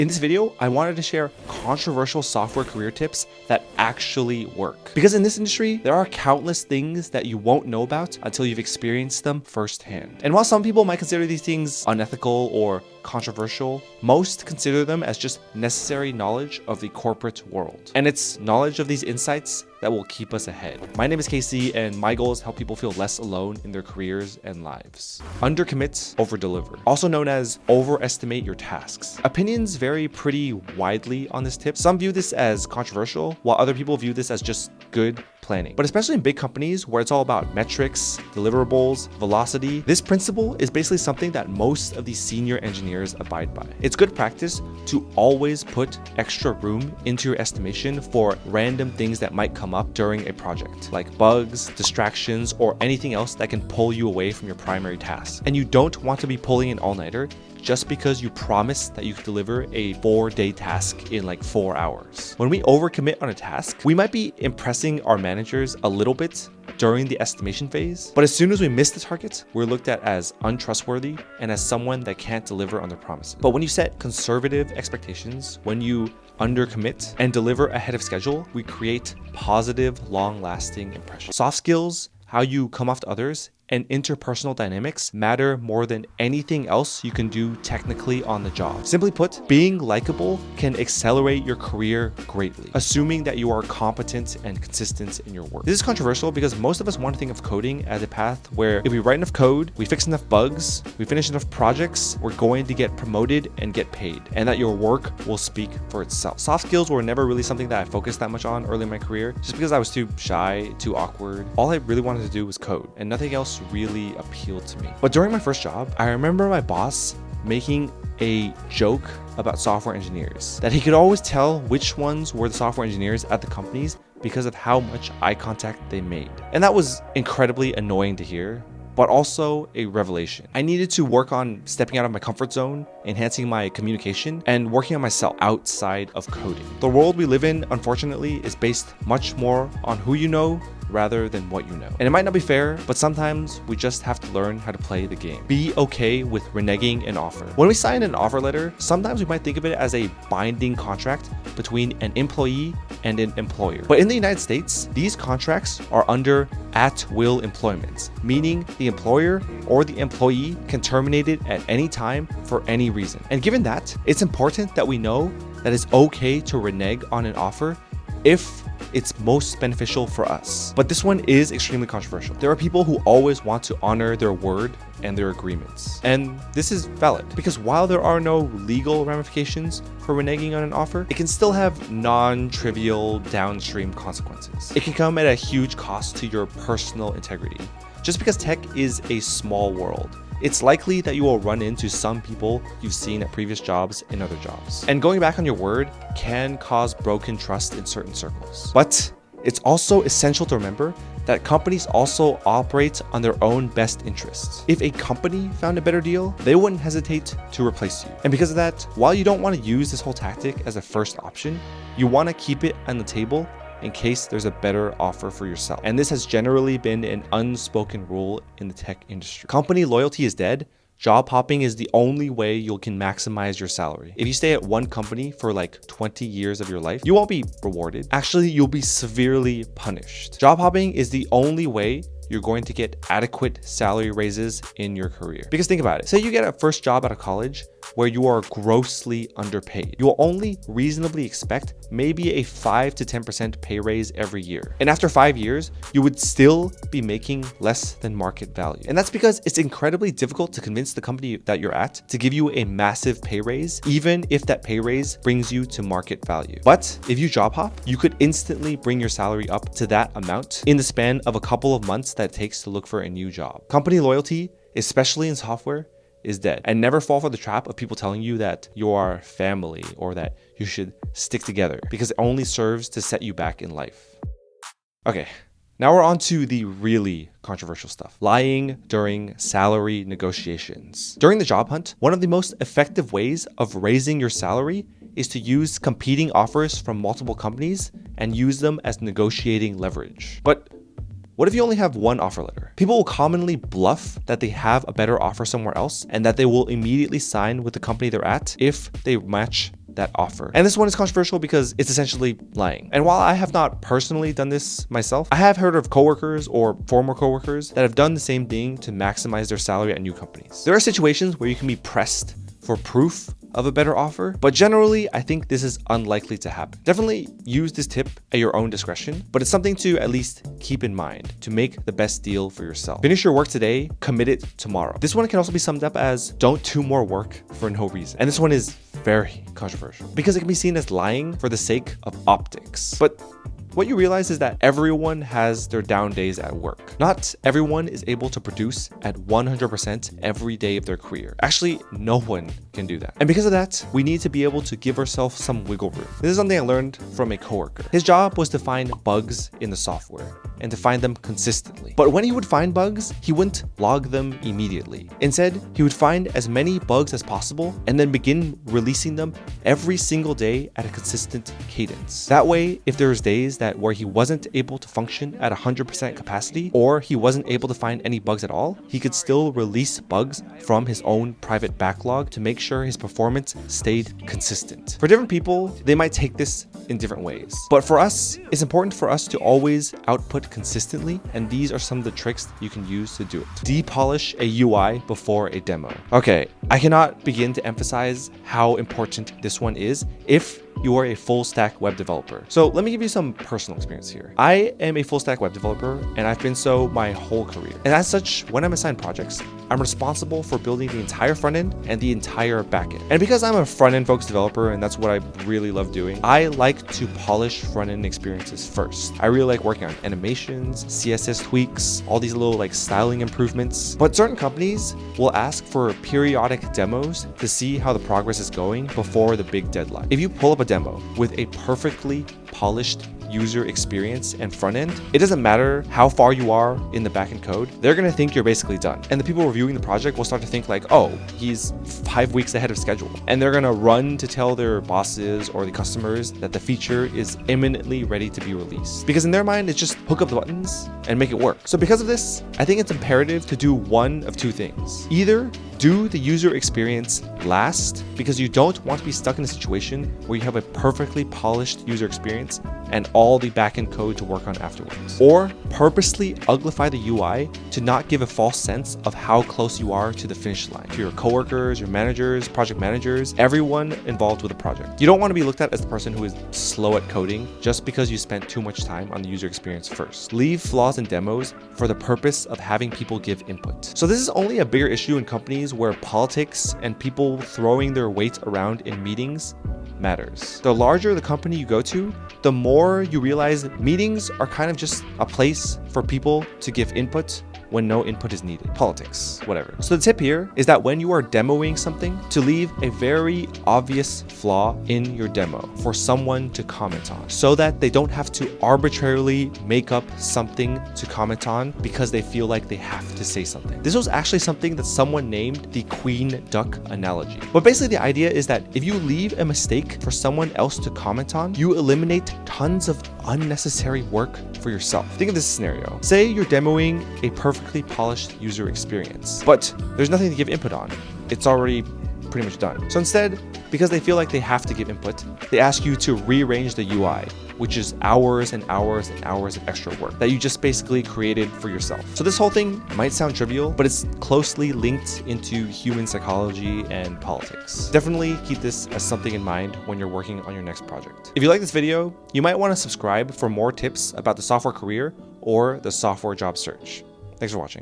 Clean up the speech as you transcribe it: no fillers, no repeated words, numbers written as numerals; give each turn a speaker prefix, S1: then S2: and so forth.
S1: In this video, I wanted to share controversial software career tips that actually work. Because in this industry, there are countless things that you won't know about until you've experienced them firsthand. And while some people might consider these things unethical or controversial, most consider them as just necessary knowledge of the corporate world. And it's knowledge of these insights that will keep us ahead. My name is Casey, and my goal is to help people feel less alone in their careers and lives. Undercommit, overdeliver, also known as overestimate your tasks. Opinions vary pretty widely on this tip. Some view this as controversial, while other people view this as just good planning. But especially in big companies where it's all about metrics, deliverables, velocity, this principle is basically something that most of these senior engineers abide by. It's good practice to always put extra room into your estimation for random things that might come up during a project, like bugs, distractions, or anything else that can pull you away from your primary task. And you don't want to be pulling an all-nighter just because you promised that you could deliver a 4-day task in like 4 hours. When we overcommit on a task, we might be impressing our managers a little bit during the estimation phase, but as soon as we miss the target, we're looked at as untrustworthy and as someone that can't deliver on their promises. But when you set conservative expectations, when you undercommit and deliver ahead of schedule, we create positive, long-lasting impressions. Soft skills, how you come off to others, and interpersonal dynamics matter more than anything else you can do technically on the job. Simply put, being likable can accelerate your career greatly, assuming that you are competent and consistent in your work. This is controversial because most of us want to think of coding as a path where if we write enough code, we fix enough bugs, we finish enough projects, we're going to get promoted and get paid, and that your work will speak for itself. Soft skills were never really something that I focused that much on early in my career, just because I was too shy, too awkward. All I really wanted to do was code, and nothing else really appealed to me. But during my first job, I remember my boss making a joke about software engineers, that he could always tell which ones were the software engineers at the companies because of how much eye contact they made. And that was incredibly annoying to hear, but also a revelation. I needed to work on stepping out of my comfort zone, enhancing my communication, and working on myself outside of coding. The world we live in, unfortunately, is based much more on who you know rather than what you know. And it might not be fair, but sometimes we just have to learn how to play the game. Be okay with reneging an offer. When we sign an offer letter, sometimes we might think of it as a binding contract between an employee and an employer. But in the United States, these contracts are under at-will employment, meaning the employer or the employee can terminate it at any time for any reason. And given that, it's important that we know that it's okay to renege on an offer if it's most beneficial for us. But this one is extremely controversial. There are people who always want to honor their word and their agreements. And this is valid because while there are no legal ramifications for reneging on an offer, it can still have non-trivial downstream consequences. It can come at a huge cost to your personal integrity. Just because tech is a small world, it's likely that you will run into some people you've seen at previous jobs in other jobs. And going back on your word can cause broken trust in certain circles. But it's also essential to remember that companies also operate on their own best interests. If a company found a better deal, they wouldn't hesitate to replace you. And because of that, while you don't want to use this whole tactic as a first option, you want to keep it on the table in case there's a better offer for yourself. And this has generally been an unspoken rule in the tech industry. Company loyalty is dead. Job hopping is the only way you can maximize your salary. If you stay at one company for like 20 years of your life, you won't be rewarded. Actually, you'll be severely punished. Job hopping is the only way you're going to get adequate salary raises in your career. Because think about it. Say you get a first job out of college where you are grossly underpaid. You will only reasonably expect maybe a 5 to 10% pay raise every year. And after 5 years, you would still be making less than market value. And that's because it's incredibly difficult to convince the company that you're at to give you a massive pay raise, even if that pay raise brings you to market value. But if you job hop, you could instantly bring your salary up to that amount in the span of a couple of months that it takes to look for a new job. Company loyalty, especially in software, is dead. And never fall for the trap of people telling you that you are family or that you should stick together, because it only serves to set you back in life. Okay, now we're on to the really controversial stuff. Lying during salary negotiations. During the job hunt, one of the most effective ways of raising your salary is to use competing offers from multiple companies and use them as negotiating leverage. But what if you only have one offer letter? People will commonly bluff that they have a better offer somewhere else and that they will immediately sign with the company they're at if they match that offer. And this one is controversial because it's essentially lying. And while I have not personally done this myself, I have heard of coworkers or former coworkers that have done the same thing to maximize their salary at new companies. There are situations where you can be pressed for proof of a better offer, but generally I think this is unlikely to happen. Definitely use this tip at your own discretion, but it's something to at least keep in mind to make the best deal for yourself. Finish your work today, commit it tomorrow. This one can also be summed up as don't do more work for no reason. And this one is very controversial because it can be seen as lying for the sake of optics. But what you realize is that everyone has their down days at work. Not everyone is able to produce at 100% every day of their career. Actually, no one can do that. And because of that, we need to be able to give ourselves some wiggle room. This is something I learned from a coworker. His job was to find bugs in the software and to find them consistently. But when he would find bugs, he wouldn't log them immediately. Instead, he would find as many bugs as possible and then begin releasing them every single day at a consistent cadence. That way, if there's days where he wasn't able to function at 100% capacity, or he wasn't able to find any bugs at all, he could still release bugs from his own private backlog to make sure his performance stayed consistent. For different people, they might take this in different ways. But for us, it's important for us to always output consistently, and these are some of the tricks you can use to do it. Depolish a UI before a demo. Okay, I cannot begin to emphasize how important this one is if you are a full stack web developer. So let me give you some personal experience here. I am a full stack web developer and I've been so my whole career. And as such, when I'm assigned projects, I'm responsible for building the entire front end and the entire back end. And because I'm a front end focused developer and that's what I really love doing, I like to polish front end experiences first. I really like working on animations, CSS tweaks, all these little like styling improvements. But certain companies will ask for periodic demos to see how the progress is going before the big deadline. If you pull up a demo with a perfectly polished user experience and front end, it doesn't matter how far you are in the backend code, they're going to think you're basically done. And the people reviewing the project will start to think like, oh, he's 5 weeks ahead of schedule. And they're going to run to tell their bosses or the customers that the feature is imminently ready to be released. Because in their mind, it's just hook up the buttons and make it work. So because of this, I think it's imperative to do one of two things. Either do the user experience last because you don't want to be stuck in a situation where you have a perfectly polished user experience and all the backend code to work on afterwards. Or purposely uglify the UI to not give a false sense of how close you are to the finish line. To your coworkers, your managers, project managers, everyone involved with the project. You don't want to be looked at as the person who is slow at coding just because you spent too much time on the user experience first. Leave flaws in demos for the purpose of having people give input. So this is only a bigger issue in companies where politics and people throwing their weight around in meetings matters. The larger the company you go to, the more you realize meetings are kind of just a place for people to give input when no input is needed. Politics, whatever. So the tip here is that when you are demoing something, to leave a very obvious flaw in your demo for someone to comment on so that they don't have to arbitrarily make up something to comment on because they feel like they have to say something. This was actually something that someone named the queen duck analogy. But basically the idea is that if you leave a mistake for someone else to comment on, you eliminate tons of unnecessary work for yourself. Think of this scenario. Say you're demoing a perfectly polished user experience, but there's nothing to give input on. It's already pretty much done. So instead, because they feel like they have to give input, they ask you to rearrange the UI, which is hours and hours and hours of extra work that you just basically created for yourself. So this whole thing might sound trivial, but it's closely linked into human psychology and politics. Definitely keep this as something in mind when you're working on your next project. If you like this video, you might want to subscribe for more tips about the software career or the software job search. Thanks for watching.